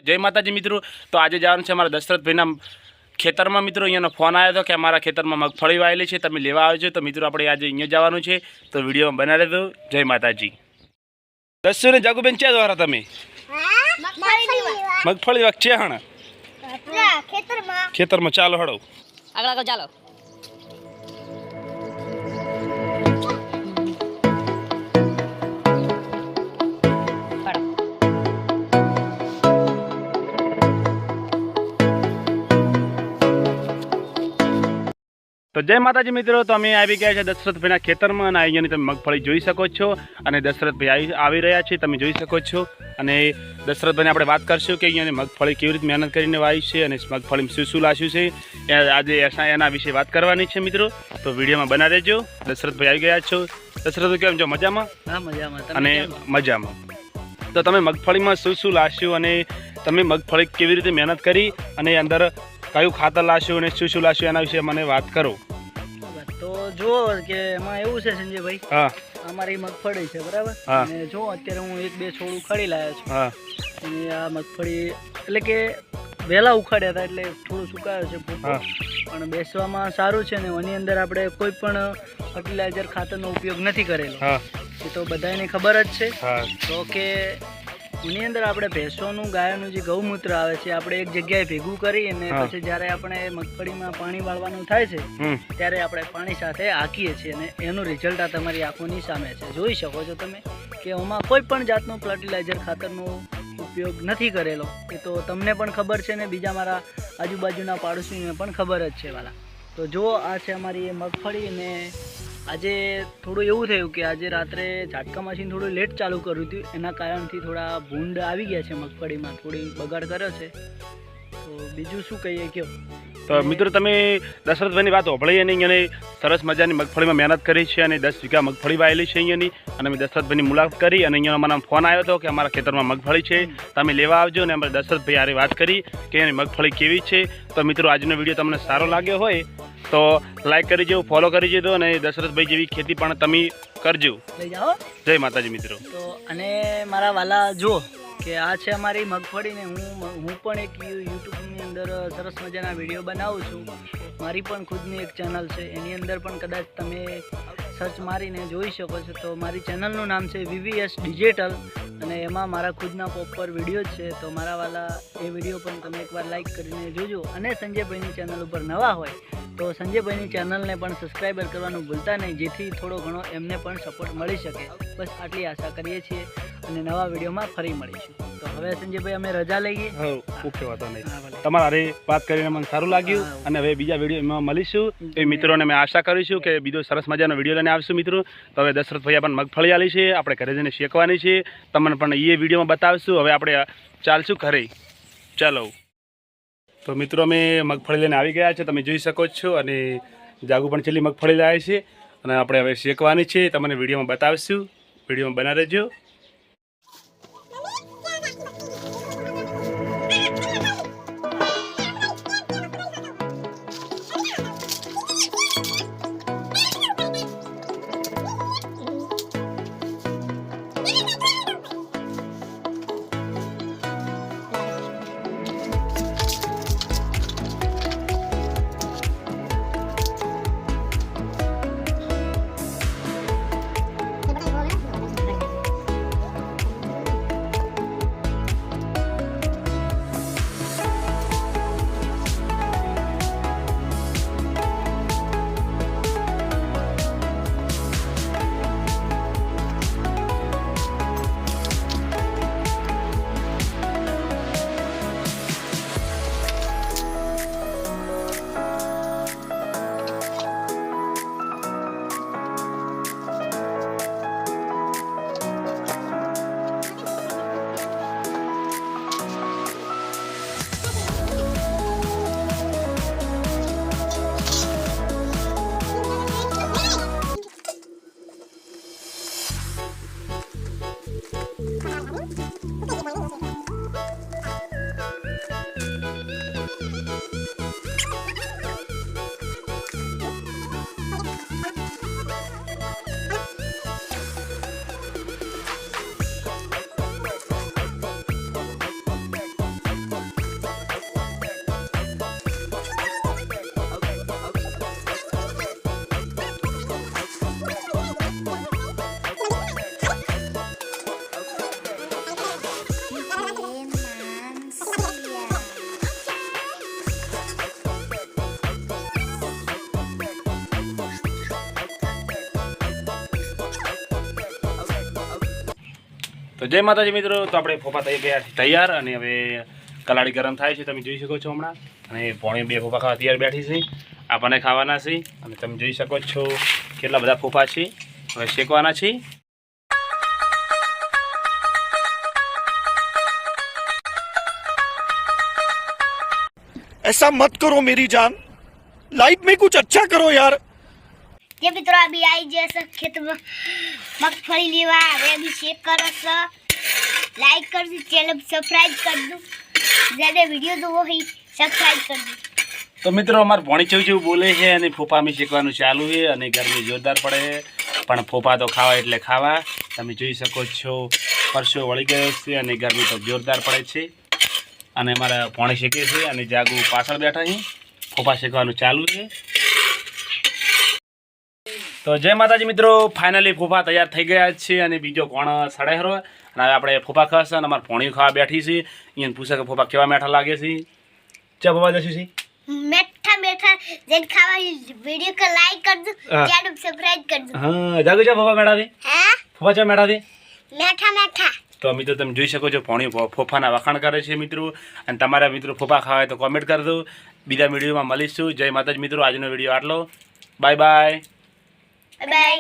જય માતાજી મિત્રો। તો આજે જવાનું છે અમારા દશરથભાઈના ખેતરમાં મિત્રો। અહીંયાનો ફોન આવ્યો હતો કે અમારા ખેતરમાં મગફળી વાવેલી છે, તમે લેવા આવજો। તો મિત્રો આપણે આજે અહીંયા જવાનું છે, તો વિડીયોમાં બના રહેજો। જય માતાજી। દસ્સુ ને જાગુબેન ક્યાં દ્વારા તમે? મગફળી વખતે હણ ખેતરમાં ચાલો હડો આગળ ચાલો। તો જય માતાજી મિત્રો। તો અમે આવી ગયા છે દશરથભાઈના ખેતરમાં અને અહીંયાની તમે મગફળી જોઈ શકો છો અને દશરથભાઈ આવી રહ્યા છે, તમે જોઈ શકો છો। અને દશરથભાઈને આપણે વાત કરશું કે અહીંયાની મગફળી કેવી રીતે મહેનત કરીને વાવી છે અને મગફળીમાં શું શું લાવ્યું છે, આજે એના વિશે વાત કરવાની છે મિત્રો। તો વિડીયોમાં બના રહેજો। દશરથભાઈ આવી ગયા છો। દશરથભાઈ કેમ છો? મજામાં? હા, મજામાં। અને મજામાં। તો તમે મગફળીમાં શું શું લાવશો અને તમે મગફળી કેવી રીતે મહેનત કરી અને અંદર કયું ખાતર લાવશો અને શું શું લાવશો એના વિશે મને વાત કરો। તો જુઓ કે એમાં એવું છે સંજયભાઈ, હા, અમારી મગફળી છે બરાબર, અને જો અત્યારે હું 1-2 છોડ ઉખાડી લાવ્યો છું। હા, અને આ મગફળી એટલે કે વહેલા ઉખાડ્યા હતા એટલે થોડું સુકાયો છે ભૂકો, પણ બેસવામાં સારું છે ને એની અંદર આપણે કોઈ પણ ફર્ટિલાઇઝર ખાતરનો ઉપયોગ નથી કરેલો, એ તો બધાને ખબર જ છે। તો કે એની અંદર આપણે ભેંસોનું ગાયોનું જે ગૌમૂત્ર આવે છે આપણે એક જગ્યાએ ભેગું કરી અને પછી જ્યારે આપણે મગફળીમાં પાણી વાળવાનું થાય છે ત્યારે આપણે પાણી સાથે હાંકીએ છીએ અને એનું રિઝલ્ટ આ તમારી આંખોની સામે છે, જોઈ શકો છો તમે કે એમાં કોઈ પણ જાતનું ફર્ટિલાઇઝર ખાતરનો ઉપયોગ નથી કરેલો। એ તો તમને પણ ખબર છે ને બીજા મારા આજુબાજુના પાડોશીને પણ ખબર જ છે વાલા। તો જો આ છે અમારી એ મગફળી, અને આજે થોડું એવું થયું કે આજે રાત્રે ઝાટકા મશીન થોડું લેટ ચાલુ કર્યું હતું, એના કારણથી થોડા ભૂંડ આવી ગયા છે મગફળીમાં, થોડી બગાડ કર્યો છે। તો બીજું શું કહીએ કયો? તો મિત્રો તમે દશરથભાઈની વાત સાંભળી અને અહીંયાની સરસ મજાની મગફળીમાં મહેનત કરી છે અને 10 વીઘા મગફળી વાવેલી છે અહીંયાની, અને અમે દશરથભાઈની મુલાકાત કરી અને અહીંયા અમારા ફોન આવ્યો હતો કે અમારા ખેતરમાં મગફળી છે, તમે લેવા આવજો। અને અમે દશરથભાઈ હારે વાત કરી કે એની મગફળી કેવી છે। તો મિત્રો આજનો વિડીયો તમને સારો લાગ્યો હોય તો લાઈક કરી દેજો, ફોલો કરી દેજો અને દશરથભાઈ જેવી ખેતી પણ તમે કરજો। લઈ જાઓ। જય માતાજી મિત્રો। તો અને મારા વાલા જો કે આ છે અમારી મગફળી ને હું પણ એક યુટ્યુબની અંદર સરસ મજાના વિડીયો બનાવું છું, મારી પણ ખુદની એક ચેનલ છે, એની અંદર પણ કદાચ તમે સર્ચ મારીને જોઈ શકો છો। તો મારી ચેનલનું નામ છે VVS ડિજિટલ અને એમાં મારા ખુદના પ્રોપર વિડીયો છે। તો મારા વાલા એ વિડીયો પણ તમે એકવાર લાઈક કરીને જોજો, અને સંજયભાઈની ચેનલ ઉપર નવા હોય તો સંજયભાઈની ચેનલને પણ સબસ્ક્રાઈબર કરવાનું ભૂલતા નહીં, જેથી થોડો ઘણો એમને પણ સપોર્ટ મળી શકે। બસ આટલી આશા કરીએ છીએ અને નવા વિડીયોમાં ફરી મળીશું। તો હવે સંજયભાઈ અમે રજા લઈએ। ઓકે, વાતો નહીં, તમારા હારે વાત કરીને મને સારું લાગ્યું અને હવે બીજા વિડીયોમાં મળીશું। એ મિત્રોને મેં આશા કરીશું કે બીજો સરસ મજાનો વિડીયો લઈને આવશું મિત્રો। તો હવે દશરથભાઈ પણ મગફળી આલી છે, આપણે ઘરે જઈને શેકવાની છે, તમને પણ એ વિડીયોમાં બતાવીશું। હવે આપણે ચાલશું ઘરે, ચાલો। તો મિત્રો અમે મગફળી લઈને આવી ગયા છે, તમે જોઈ શકો છો, અને જાગુ પણ છેલ્લી મગફળી લાવે છે અને આપણે હવે શેકવાની છે, તમને વિડીયોમાં બતાવીશું। વિડીયોમાં બના રહેજો। તો જય માતાજી મિત્રો, તો આપણે ફોફા થઈ ગયા છે તૈયાર અને હવે કલાડી ગરમ થાય છે, તમે જોઈ શકો છો હમણાં. અને પોણી 2 ફોફા ખાવા તૈયાર બેઠી છે, આપણને ખાવાના છે. અને તમે જોઈ શકો છો કેટલા બધા ફોફા છે, હવે શેકવાના છે. ऐसा मत करो मेरी जान, लाइफ में कुछ अच्छा करो यार. ये मित्रों अभी आई जैसे खेत में मगफली लेवा હવે અભી શેક કરો છો. લાઈક કરજો, ચેનલ સબસ્ક્રાઇબ કરજો, જ્યાદા વિડિયો જોવો હોય સબસ્ક્રાઇબ કરજો. તો મિત્રો અમારે પોણી જેવું બોલે છે અને ફોફા અમે શેકવાનું ચાલુ છે અને ગરમી જોરદાર પડે છે, પણ ફોફા તો ખાવા એટલે ખાવા. તમે જોઈ શકો છો પરસો વળી ગયો છે અને ગરમી તો જોરદાર પડે છે. અને અમારા પોણી શેકે છે અને જાગુ પાછળ બેઠા છે, ફોફા શેકવાનું ચાલુ છે. તો જય માતાજી મિત્રો, ફાઇનલી ફોફા તૈયાર થઈ ગયા છે અને બીજો કોણ સડે હરો. અને હવે આપણે ફોફા ખાશે અને અમારે પોણી ખાવા બેઠી છે. અહીંયા પૂછે કે ફોફા કેવા મેઠા લાગે છે. ચા ફોફા જશું છે મીઠા મીઠા જેન ખાવા વિડિયો को લાઈક કરજો, ચેનલ સબસ્ક્રાઇબ કરજો. હા જાગુ ચા ફોફા મેઠા છે, હા ફોફા ચા મેઠા છે. મીઠા મીઠા. તો મિત્રો તમે જોઈ શકો છો પોણી ફોફાના વખાણ કરે છે મિત્રો. અને તમારા મિત્રો ફોફા ખાવા હોય તો કોમેન્ટ કરજો. બીજા વિડીયોમાં મળીશું. જય માતાજી મિત્રો, આજનો વિડીયો આટલો. Bye bye. બાય.